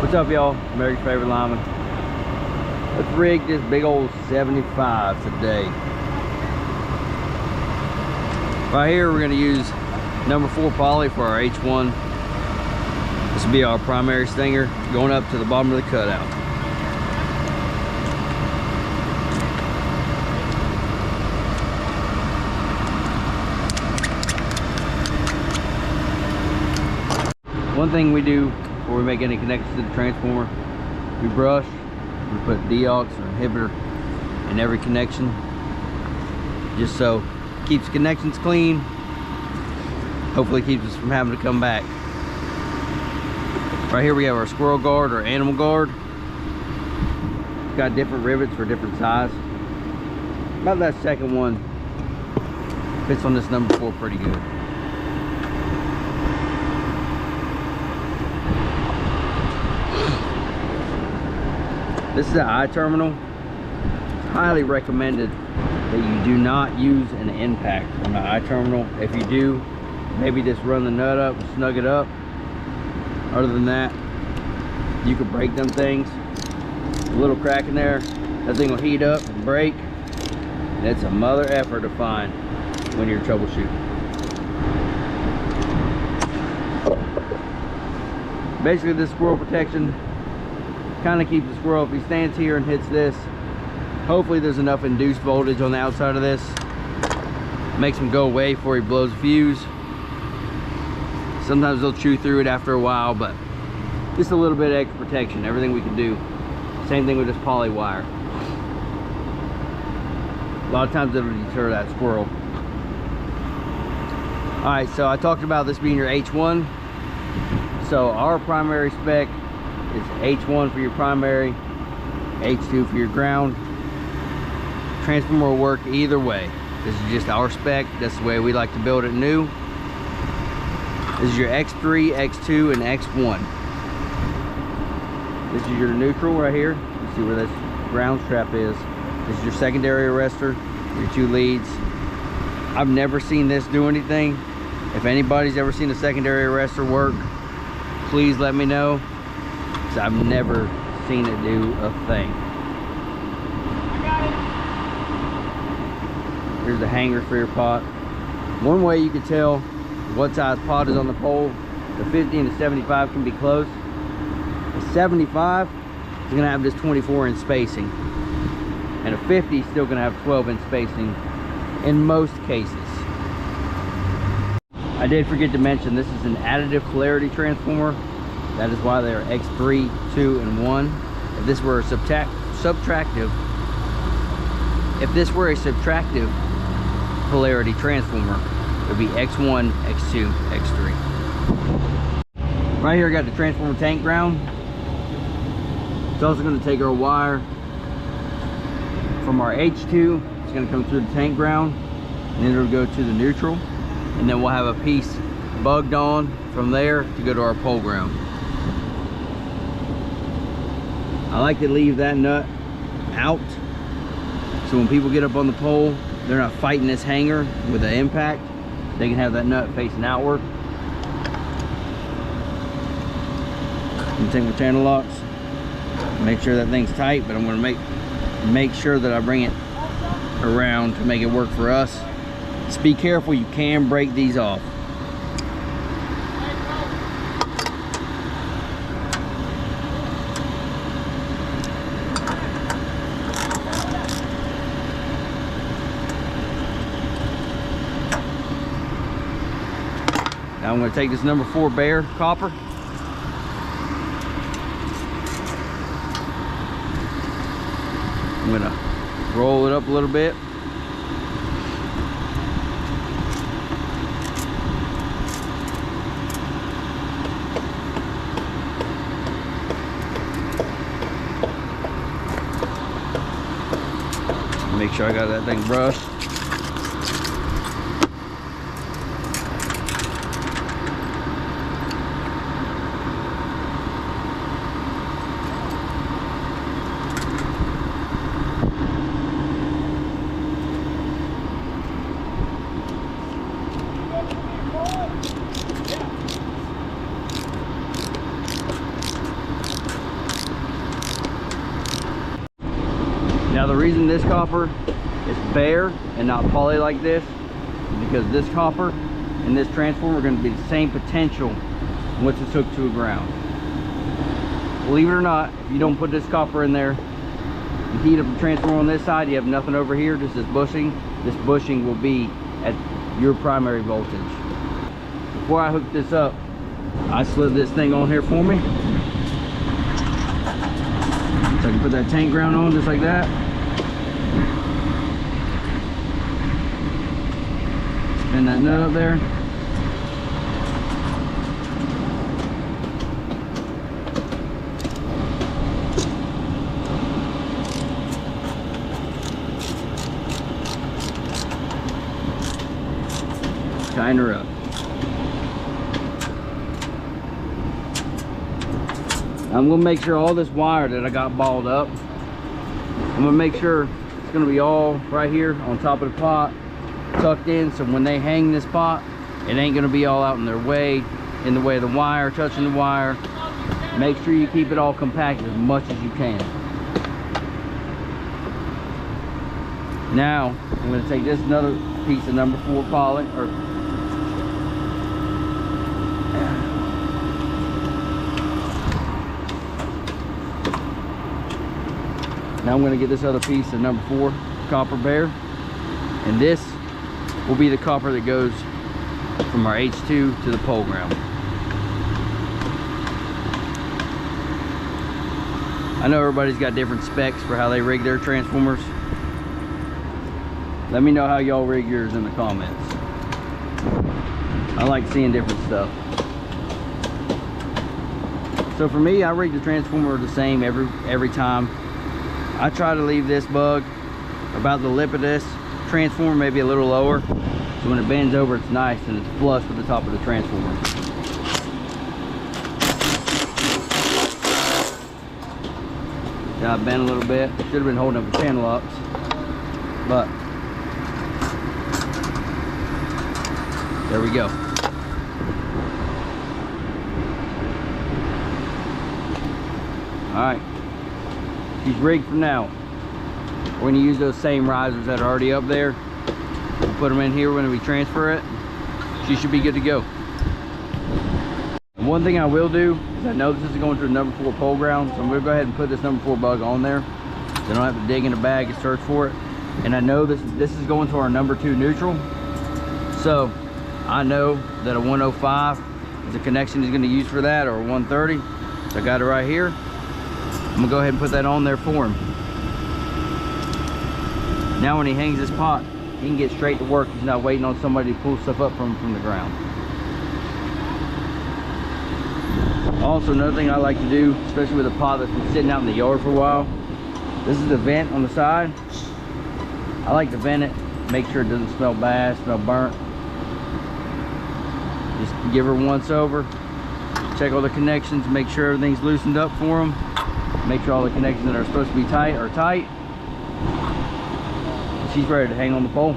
What's up, y'all? America's favorite lineman. Let's rig this big old 75 today. Right here we're going to use number 4 poly for our H1. This will be our primary stinger going up to the bottom of the cutout. One thing we do before we make any connections to the transformer, we brush, we put deaux or inhibitor in every connection, just so it keeps connections clean, hopefully keeps us from having to come back. Right here we have our squirrel guard or animal guard. It's got different rivets for different size. About that second one fits on this number 4 pretty good. This is an I terminal. It's highly recommended that you do not use an impact on the I terminal. If you do, maybe just run the nut up and snug it up. Other than that, you could break them things. A little crack in there, that thing will heat up and break. And it's a mother effort to find when you're troubleshooting. Basically, this squirrel protection kind of keeps the squirrel, if he stands here and hits this, hopefully there's enough induced voltage on the outside of this, makes him go away before he blows a fuse. Sometimes they'll chew through it after a while, but just a little bit of extra protection, everything we can do. Same thing with this poly wire. A lot of times it'll deter that squirrel. All right, so I talked about this being your H1. So our primary spec is H1 for your primary, H2 for your ground. Transformer will work either way. This is just our spec. That's the way we like to build it new. This is your X3, X2, and X1. This is your neutral right here. You see where this ground strap is. This is your secondary arrestor, your 2 leads. I've never seen this do anything. If anybody's ever seen a secondary arrestor work, please let me know. I've never seen it do a thing. I got it. Here's the hanger for your pot. One way you can tell what size pot is on the pole, the 50 and the 75 can be close. The 75 is going to have this 24-inch spacing, and a 50 is still going to have 12-inch spacing in most cases. I did forget to mention this is an additive polarity transformer. That is why they are X3, 2, and 1. If this were a subtractive polarity transformer, it would be X1, X2, X3. Right here I got the transformer tank ground. It's also going to take our wire from our H2. It's going to come through the tank ground, and then it'll go to the neutral. And then we'll have a piece bugged on from there to go to our pole ground. I like to leave that nut out, so when people get up on the pole, they're not fighting this hanger with the impact. They can have that nut facing outward. I'm taking my channel locks, make sure that thing's tight, but I'm going to make sure that I bring it around to make it work for us. Just be careful, you can break these off. Now I'm going to take this number 4 bare copper. I'm going to roll it up a little bit. Make sure I got that thing brushed. Now the reason this copper is bare and not poly like this is because this copper and this transformer are going to be the same potential once it's hooked to a ground. Believe it or not, if you don't put this copper in there, you heat up the transformer on this side, you have nothing over here, just this bushing. This bushing will be at your primary voltage. Before I hook this up, I slid this thing on here for me. So I can put that tank ground on just like that. Spin that nut up there. Tighten her up. I'm gonna make sure all this wire that I got balled up, I'm gonna make sure it's gonna be all right here on top of the pot, tucked in, so when they hang this pot, it ain't gonna be all out in their way, in the way of the wire, touching the wire. Make sure you keep it all compact as much as you can. Now, I'm gonna take this another piece of number 4 poly, or now I'm going to get this other piece of number 4 copper bare, and this will be the copper that goes from our H2 to the pole ground. I know everybody's got different specs for how they rig their transformers. Let me know how y'all rig yours in the comments. I like seeing different stuff. So for me, I rig the transformer the same every time. I try to leave this bug about the lip of this transformer, maybe a little lower, so when it bends over it's nice and it's flush with the top of the transformer. Got bent a little bit. Should have been holding up the channel ups, but there we go. All right. She's rigged for now. We're going to use those same risers that are already up there. We'll put them in here when we transfer it. She should be good to go. And one thing I will do is, I know this is going to the number 4 pole ground, so I'm going to go ahead and put this number 4 bug on there, so I don't have to dig in the bag and search for it. And I know this is going to our number 2 neutral, so I know that a 105 is the connection he's going to use for that, or a 130. So I got it right here. I'm gonna go ahead and put that on there for him. Now when he hangs this pot, he can get straight to work. He's not waiting on somebody to pull stuff up from the ground. Also, another thing I like to do, especially with a pot that's been sitting out in the yard for a while, this is the vent on the side. I like to vent it, make sure it doesn't smell bad, smell burnt. Just give her once over, check all the connections, make sure everything's loosened up for them. Make sure all the connections that are supposed to be tight are tight. She's ready to hang on the pole.